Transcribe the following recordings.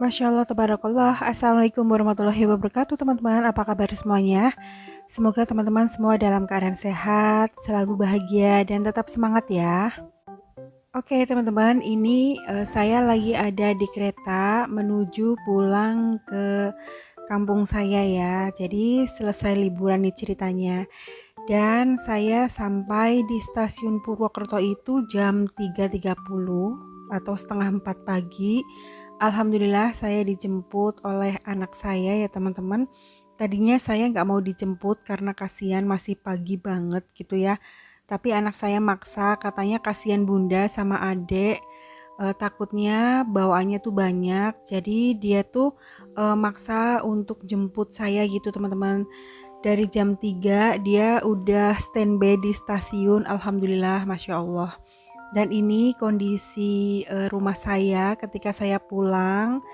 Masya Allah, tabarakallah. Assalamualaikum warahmatullahi wabarakatuh, teman-teman. Apa kabar semuanya? Semoga teman-teman semua dalam keadaan sehat, selalu bahagia, dan tetap semangat ya. Oke, teman-teman, ini saya lagi ada di kereta menuju pulang ke kampung saya ya. Jadi selesai liburan nih ceritanya. Dan saya sampai di stasiun Purwokerto itu jam 3.30 atau setengah 4 pagi. Alhamdulillah saya dijemput oleh anak saya ya teman-teman. Tadinya saya nggak mau dijemput karena kasihan masih pagi banget gitu ya. Tapi anak saya maksa, katanya kasihan bunda sama adek. Takutnya bawaannya tuh banyak. Jadi dia tuh maksa untuk jemput saya gitu teman-teman. Dari jam 3 dia udah standby di stasiun. Alhamdulillah, Masya Allah. Dan ini kondisi rumah saya ketika saya pulang.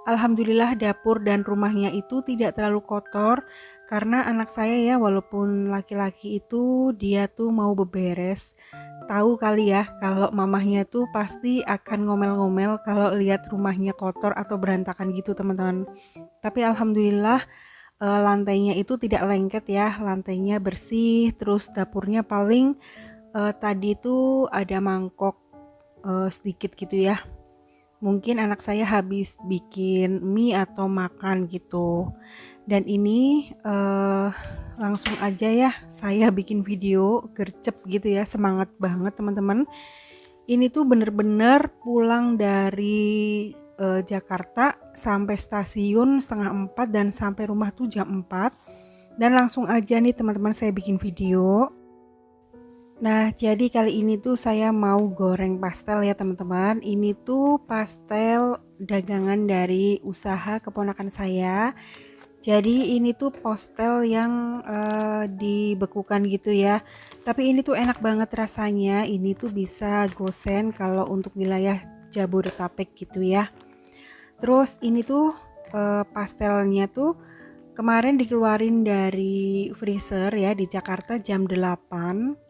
Alhamdulillah dapur dan rumahnya itu tidak terlalu kotor karena anak saya ya walaupun laki-laki itu dia tuh mau beberes. Tahu kali ya kalau mamahnya tuh pasti akan ngomel-ngomel kalau lihat rumahnya kotor atau berantakan gitu teman-teman. Tapi alhamdulillah lantainya itu tidak lengket ya, lantainya bersih, terus dapurnya paling tadi tuh ada mangkok sedikit gitu ya. Mungkin anak saya habis bikin mie atau makan gitu. Dan ini langsung aja ya saya bikin video gercep gitu ya, semangat banget teman-teman. Ini tuh bener-bener pulang dari Jakarta sampai stasiun setengah 4 dan sampai rumah tuh jam 4. Dan langsung aja nih teman-teman saya bikin video. Nah, jadi kali ini tuh saya mau goreng pastel ya teman-teman. Ini tuh pastel dagangan dari usaha keponakan saya. Jadi ini tuh pastel yang dibekukan gitu ya. Tapi ini tuh enak banget rasanya. Ini tuh bisa gosen kalau untuk wilayah Jabodetabek gitu ya. Terus ini tuh pastelnya tuh kemarin dikeluarin dari freezer ya di Jakarta jam 8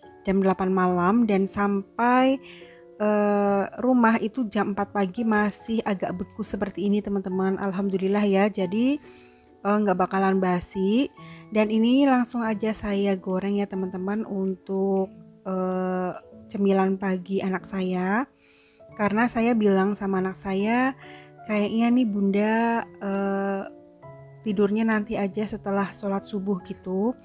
malam dan sampai rumah itu jam 4 pagi masih agak beku seperti ini teman-teman. Alhamdulillah ya, jadi nggak bakalan basi. Dan ini langsung aja saya goreng ya teman-teman untuk cemilan pagi anak saya. Karena saya bilang sama anak saya, kayaknya nih bunda tidurnya nanti aja setelah sholat subuh gitu.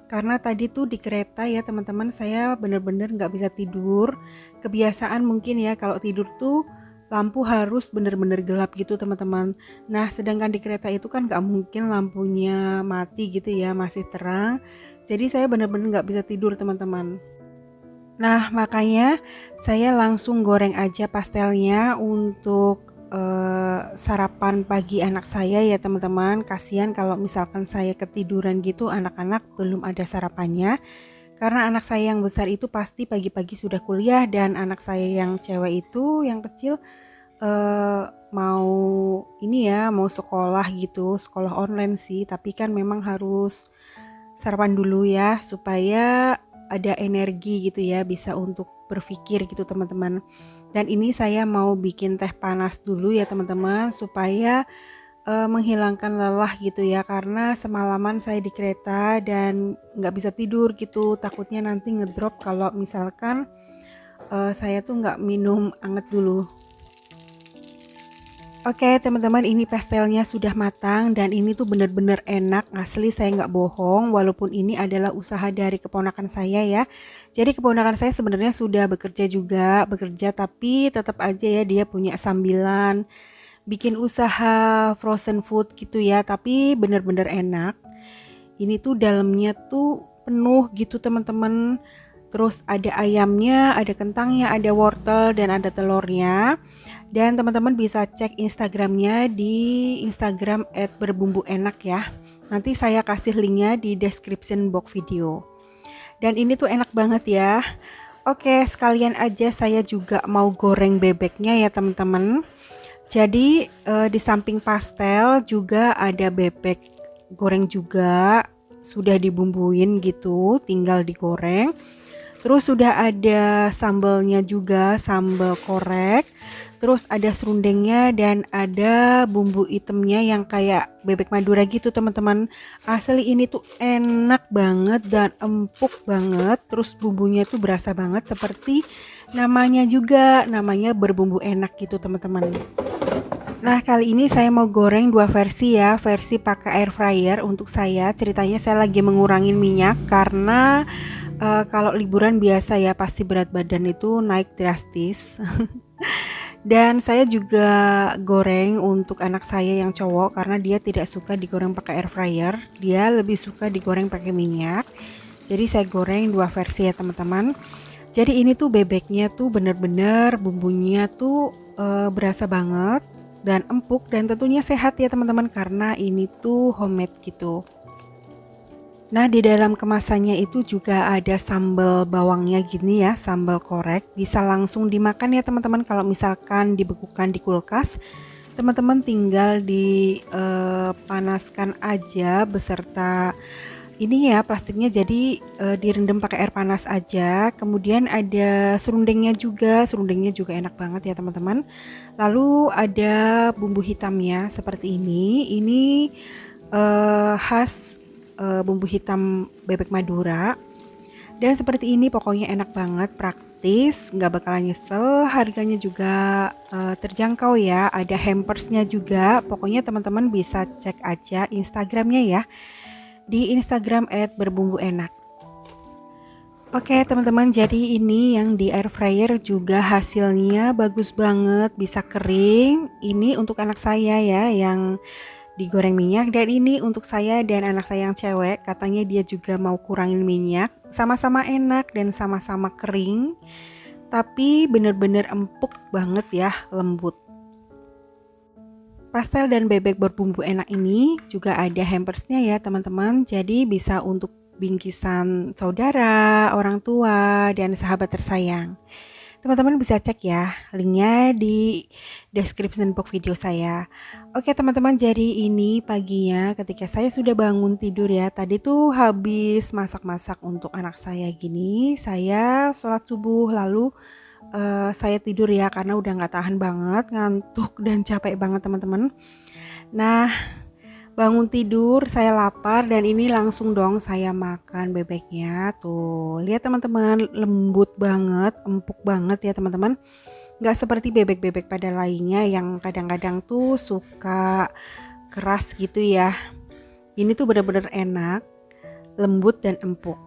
Karena tadi tuh di kereta ya teman-teman saya bener-bener nggak bisa tidur. Kebiasaan mungkin ya kalau tidur tuh lampu harus bener-bener gelap gitu teman-teman. Nah sedangkan di kereta itu kan nggak mungkin lampunya mati gitu ya, masih terang. Jadi saya bener-bener nggak bisa tidur teman-teman. Nah makanya saya langsung goreng aja pastelnya untuk sarapan pagi anak saya ya teman-teman. Kasihan kalau misalkan saya ketiduran gitu, anak-anak belum ada sarapannya. Karena anak saya yang besar itu pasti pagi-pagi sudah kuliah dan anak saya yang cewek itu yang kecil mau ini ya, mau sekolah gitu, sekolah online sih, tapi kan memang harus sarapan dulu ya supaya ada energi gitu ya, bisa untuk berpikir gitu teman-teman. Dan ini saya mau bikin teh panas dulu ya teman-teman supaya menghilangkan lelah gitu ya, karena semalaman saya di kereta dan nggak bisa tidur gitu, takutnya nanti ngedrop kalau misalkan saya tuh nggak minum anget dulu. Oke teman-teman, ini pastelnya sudah matang dan ini tuh bener-bener enak, asli saya nggak bohong, walaupun ini adalah usaha dari keponakan saya ya. Jadi keponakan saya sebenarnya sudah bekerja tapi tetap aja ya dia punya sambilan bikin usaha frozen food gitu ya, tapi bener-bener enak. Ini tuh dalamnya tuh penuh gitu teman-teman. Terus ada ayamnya, ada kentangnya, ada wortel dan ada telurnya. Dan teman-teman bisa cek Instagramnya di Instagram @berbumbuenak ya. Nanti saya kasih linknya di description box video. Dan ini tuh enak banget ya. Oke, sekalian aja saya juga mau goreng bebeknya ya teman-teman. Jadi di samping pastel juga ada bebek goreng juga, sudah dibumbuin gitu, tinggal digoreng. Terus sudah ada sambalnya juga, sambal korek. Terus ada serundengnya dan ada bumbu hitamnya yang kayak bebek Madura gitu teman-teman. Asli ini tuh enak banget dan empuk banget. Terus bumbunya tuh berasa banget seperti namanya juga, namanya berbumbu enak gitu teman-teman. Nah, kali ini saya mau goreng dua versi ya, versi pakai air fryer. Untuk saya ceritanya saya lagi mengurangin minyak karena kalau liburan biasa ya pasti berat badan itu naik drastis. Dan saya juga goreng untuk anak saya yang cowok karena dia tidak suka digoreng pakai air fryer, dia lebih suka digoreng pakai minyak. Jadi saya goreng dua versi ya teman-teman. Jadi ini tuh bebeknya tuh bener-bener bumbunya tuh berasa banget dan empuk dan tentunya sehat ya teman-teman karena ini tuh homemade gitu. Nah, di dalam kemasannya itu juga ada sambal bawangnya gini ya, sambal korek. Bisa langsung dimakan ya teman-teman. Kalau misalkan dibekukan di kulkas, teman-teman tinggal dipanaskan aja beserta ini ya plastiknya, jadi direndam pakai air panas aja. Kemudian ada serundengnya juga enak banget ya teman-teman. Lalu ada bumbu hitamnya seperti ini. Ini khas bumbu hitam bebek Madura. Dan seperti ini pokoknya enak banget, praktis, nggak bakalan nyesel. Harganya juga terjangkau ya, ada hampersnya juga. Pokoknya teman-teman bisa cek aja Instagramnya ya, di Instagram @berbumbuenak. Oke teman-teman, jadi ini yang di air fryer juga hasilnya bagus banget, bisa kering. Ini untuk anak saya ya yang digoreng minyak, dan ini untuk saya dan anak saya yang cewek, katanya dia juga mau kurangin minyak. Sama-sama enak dan sama-sama kering, tapi bener-bener empuk banget ya, lembut. Pastel dan bebek berbumbu enak ini juga ada hampersnya ya teman-teman, jadi bisa untuk bingkisan saudara, orang tua, dan sahabat tersayang. Teman-teman bisa cek ya linknya di description box video saya. Oke teman-teman, jadi ini paginya ketika saya sudah bangun tidur ya. Tadi tuh habis masak-masak untuk anak saya gini, saya sholat subuh lalu saya tidur ya karena udah gak tahan banget, ngantuk dan capek banget teman-teman. Nah, bangun tidur, saya lapar dan ini langsung dong saya makan bebeknya. Tuh, lihat teman-teman, lembut banget, empuk banget ya teman-teman. Nggak seperti bebek-bebek pada lainnya yang kadang-kadang tuh suka keras gitu ya. Ini tuh bener-bener enak, lembut dan empuk.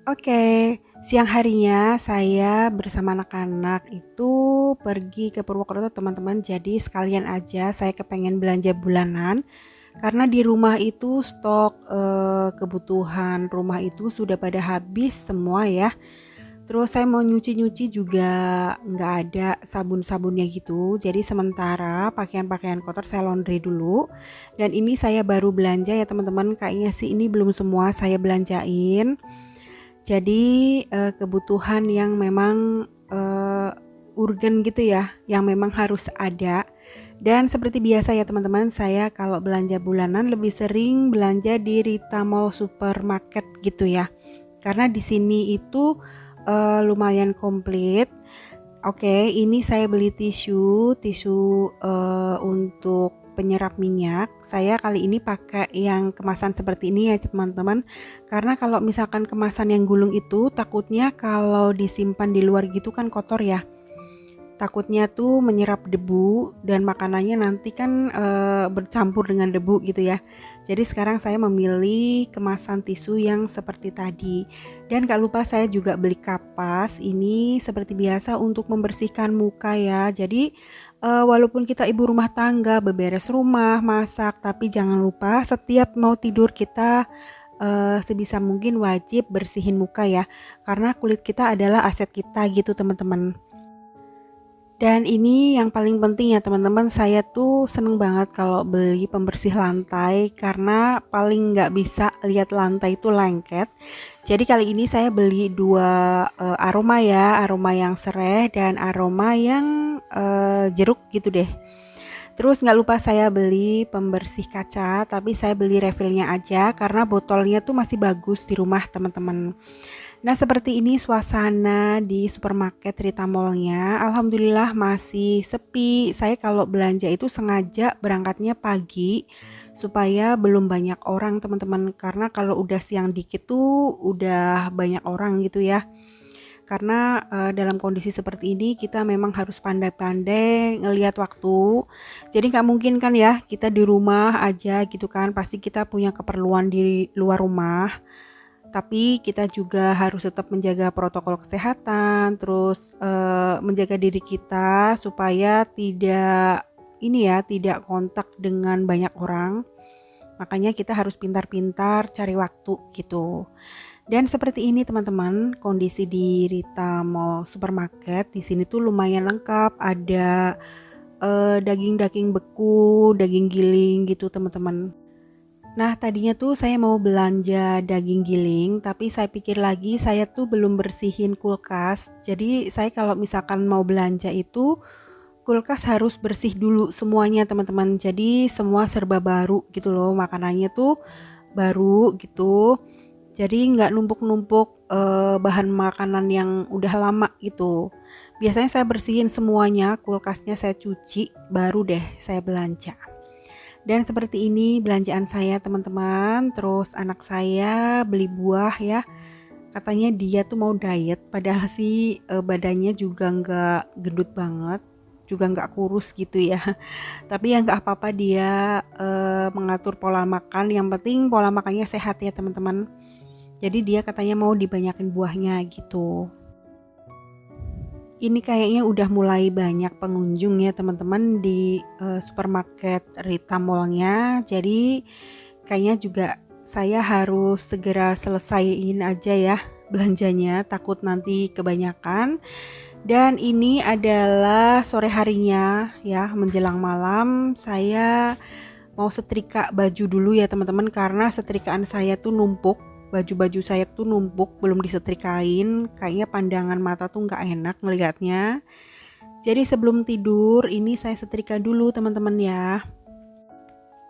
Oke, siang harinya saya bersama anak-anak itu pergi ke Purwokerto teman-teman. Jadi sekalian aja saya kepengen belanja bulanan karena di rumah itu stok kebutuhan rumah itu sudah pada habis semua ya. Terus saya mau nyuci-nyuci juga nggak ada sabun-sabunnya gitu. Jadi sementara pakaian-pakaian kotor saya laundry dulu. Dan ini saya baru belanja ya teman-teman. Kayaknya sih ini belum semua saya belanjain. Jadi kebutuhan yang memang urgen gitu ya, yang memang harus ada. Dan seperti biasa ya teman-teman, saya kalau belanja bulanan lebih sering belanja di Rita Mall Supermarket gitu ya. Karena di sini itu lumayan komplit. Oke, ini saya beli tisu untuk penyerap minyak. Saya kali ini pakai yang kemasan seperti ini ya teman-teman, karena kalau misalkan kemasan yang gulung itu takutnya kalau disimpan di luar gitu kan kotor ya, takutnya tuh menyerap debu dan makanannya nanti kan bercampur dengan debu gitu ya. Jadi sekarang saya memilih kemasan tisu yang seperti tadi. Dan gak lupa saya juga beli kapas, ini seperti biasa untuk membersihkan muka ya. Jadi walaupun kita ibu rumah tangga, beberes rumah, masak, tapi jangan lupa setiap mau tidur kita sebisa mungkin wajib bersihin muka ya, karena kulit kita adalah aset kita gitu teman-teman. Dan ini yang paling penting ya teman-teman, saya tuh seneng banget kalau beli pembersih lantai karena paling nggak bisa lihat lantai itu lengket. Jadi kali ini saya beli dua aroma ya, aroma yang serai dan aroma yang jeruk gitu deh. Terus nggak lupa saya beli pembersih kaca, tapi saya beli refillnya aja karena botolnya tuh masih bagus di rumah teman-teman. Nah, seperti ini suasana di supermarket Rita Mall-nya. Alhamdulillah masih sepi. Saya kalau belanja itu sengaja berangkatnya pagi supaya belum banyak orang, teman-teman. Karena kalau udah siang dikit tuh udah banyak orang gitu ya. Karena dalam kondisi seperti ini kita memang harus pandai-pandai ngelihat waktu. Jadi nggak mungkin kan ya kita di rumah aja gitu kan. Pasti kita punya keperluan di luar rumah. Tapi kita juga harus tetap menjaga protokol kesehatan, terus menjaga diri kita supaya tidak kontak dengan banyak orang. Makanya kita harus pintar-pintar cari waktu gitu. Dan seperti ini teman-teman, kondisi di Rita Mall Supermarket di sini tuh lumayan lengkap. Ada daging-daging beku, daging giling gitu teman-teman. Nah, tadinya tuh saya mau belanja daging giling, tapi saya pikir lagi saya tuh belum bersihin kulkas. Jadi saya kalau misalkan mau belanja itu kulkas harus bersih dulu semuanya teman-teman. Jadi semua serba baru gitu loh, makanannya tuh baru gitu. Jadi nggak numpuk-numpuk bahan makanan yang udah lama gitu. Biasanya saya bersihin semuanya, kulkasnya saya cuci, baru deh saya belanja. Dan seperti ini belanjaan saya teman-teman. Terus anak saya beli buah ya. Katanya dia tuh mau diet, padahal sih badannya juga nggak gendut banget, juga nggak kurus gitu ya. Tapi ya nggak apa-apa, dia mengatur pola makan. Yang penting pola makannya sehat ya teman-teman. Jadi dia katanya mau dibanyakin buahnya gitu. Ini kayaknya udah mulai banyak pengunjung ya teman-teman di supermarket Rita Mall-nya. Jadi kayaknya juga saya harus segera selesaiin aja ya belanjanya, takut nanti kebanyakan. Dan ini adalah sore harinya ya, menjelang malam. Saya mau setrika baju dulu ya teman-teman, karena setrikaan saya tuh numpuk. Baju-baju saya tuh numpuk, belum disetrikain. Kayaknya pandangan mata tuh nggak enak ngelihatnya. Jadi sebelum tidur ini saya setrika dulu teman-teman ya.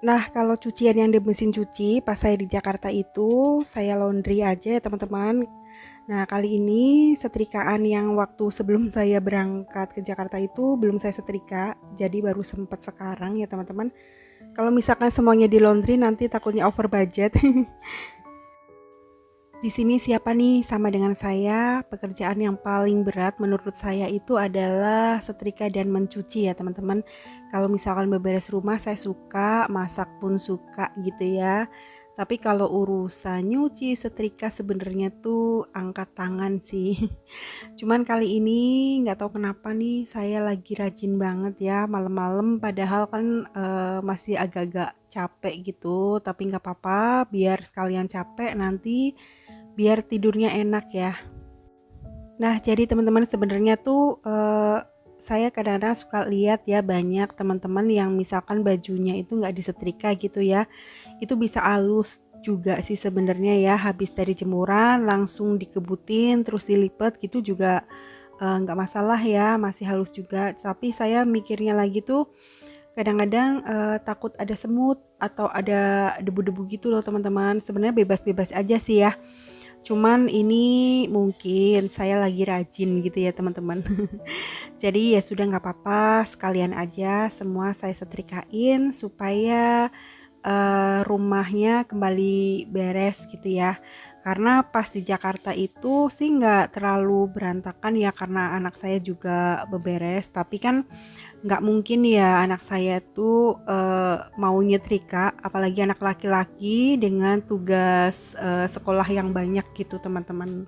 Nah, kalau cucian yang di mesin cuci pas saya di Jakarta itu saya laundry aja ya teman-teman. Nah, kali ini setrikaan yang waktu sebelum saya berangkat ke Jakarta itu belum saya setrika, jadi baru sempat sekarang ya teman-teman. Kalau misalkan semuanya di laundry nanti takutnya over budget. Di sini siapa nih sama dengan saya, pekerjaan yang paling berat menurut saya itu adalah setrika dan mencuci ya teman-teman. Kalau misalkan beberes rumah saya suka, masak pun suka gitu ya. Tapi kalau urusan nyuci, setrika sebenarnya tuh angkat tangan sih. Cuman kali ini nggak tahu kenapa nih saya lagi rajin banget ya malam-malam, padahal kan masih agak-agak capek gitu. Tapi nggak apa-apa, biar sekalian capek nanti biar tidurnya enak ya. Nah, jadi teman-teman sebenarnya tuh saya kadang-kadang suka lihat ya banyak teman-teman yang misalkan bajunya itu nggak disetrika gitu ya. Itu bisa halus juga sih sebenarnya ya, habis dari jemuran langsung dikebutin terus dilipat gitu juga nggak masalah ya, masih halus juga. Tapi saya mikirnya lagi tuh kadang-kadang takut ada semut atau ada debu-debu gitu loh teman-teman. Sebenarnya bebas-bebas aja sih ya. Cuman ini mungkin saya lagi rajin gitu ya teman-teman. Jadi ya sudah nggak apa-apa, sekalian aja semua saya setrikain supaya rumahnya kembali beres gitu ya. Karena pas di Jakarta itu sih nggak terlalu berantakan ya, karena anak saya juga beberes. Tapi kan nggak mungkin ya anak saya tuh mau nyetrika, apalagi anak laki-laki dengan tugas sekolah yang banyak gitu teman-teman.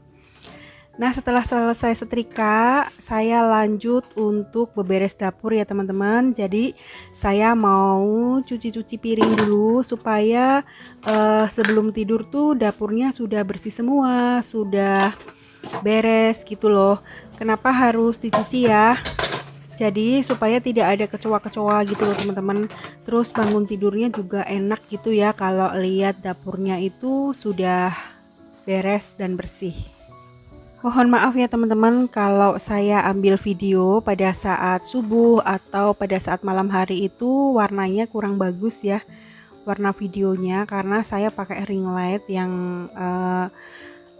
Nah, setelah selesai setrika, saya lanjut untuk beberes dapur ya teman-teman. Jadi saya mau cuci-cuci piring dulu supaya sebelum tidur tuh dapurnya sudah bersih semua, sudah beres gitu loh. Kenapa harus dicuci ya? Jadi supaya tidak ada kecoa-kecoa gitu loh teman-teman. Terus bangun tidurnya juga enak gitu ya kalau lihat dapurnya itu sudah beres dan bersih. Mohon maaf ya teman-teman kalau saya ambil video pada saat subuh atau pada saat malam hari itu warnanya kurang bagus ya warna videonya, karena saya pakai ring light yang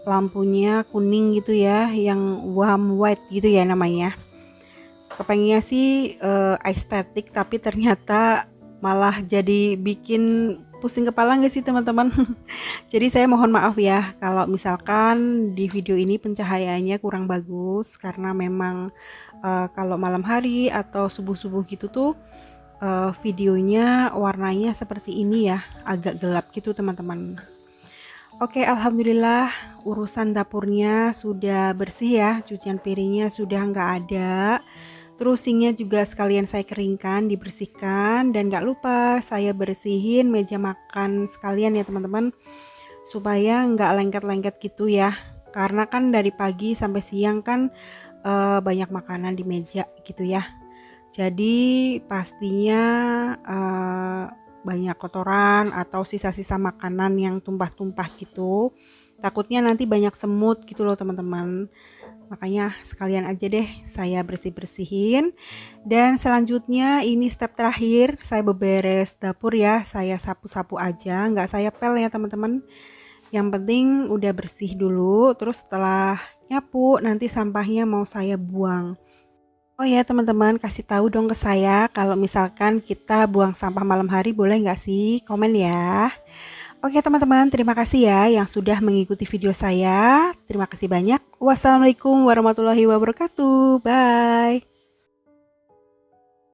lampunya kuning gitu ya, yang warm white gitu ya namanya. Kepengennya sih estetik, tapi ternyata malah jadi bikin pusing kepala nggak sih teman-teman. Jadi saya mohon maaf ya kalau misalkan di video ini pencahayaannya kurang bagus, karena memang kalau malam hari atau subuh-subuh gitu tuh videonya warnanya seperti ini ya, agak gelap gitu teman-teman. Oke, alhamdulillah urusan dapurnya sudah bersih ya, cucian piringnya sudah nggak ada. Terus sinknya juga sekalian saya keringkan, dibersihkan, dan gak lupa saya bersihin meja makan sekalian ya teman-teman, supaya nggak lengket-lengket gitu ya. Karena kan dari pagi sampai siang kan banyak makanan di meja gitu ya. Jadi pastinya banyak kotoran atau sisa-sisa makanan yang tumpah-tumpah gitu. Takutnya nanti banyak semut gitu loh teman-teman. Makanya sekalian aja deh saya bersih-bersihin. Dan selanjutnya ini step terakhir, saya beberes dapur ya. Saya sapu-sapu aja, nggak saya pel ya teman-teman. Yang penting udah bersih dulu. Terus setelah nyapu nanti sampahnya mau saya buang. Oh ya teman-teman, kasih tahu dong ke saya kalau misalkan kita buang sampah malam hari, boleh nggak sih? Komen ya. Oke teman-teman, terima kasih ya yang sudah mengikuti video saya. Terima kasih banyak. Wassalamualaikum warahmatullahi wabarakatuh. Bye.